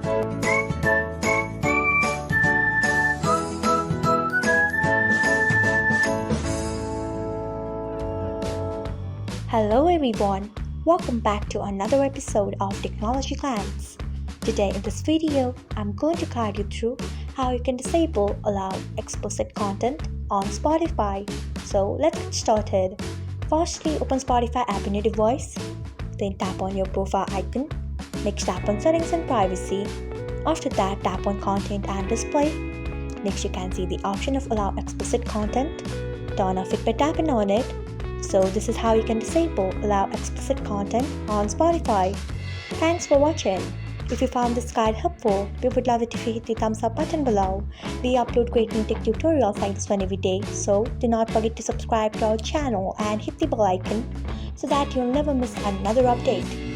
Hello everyone, welcome back to another episode of Technologyglance. Today in this video, I'm going to guide you through how you can disable allow explicit content on Spotify. So let's get started. Firstly, open Spotify app in your device, then tap on your profile icon. Next, tap on settings and privacy. After that, tap on content and display. Next, you can see the option of allow explicit content. Turn off it by tapping on it. So this is how you can disable allow explicit content on Spotify. Thanks for watching. If you found this guide helpful, we would love it if you hit the thumbs up button below. We upload great new tech tutorials like this one every day, so do not forget to subscribe to our channel and hit the bell icon so that you'll never miss another update.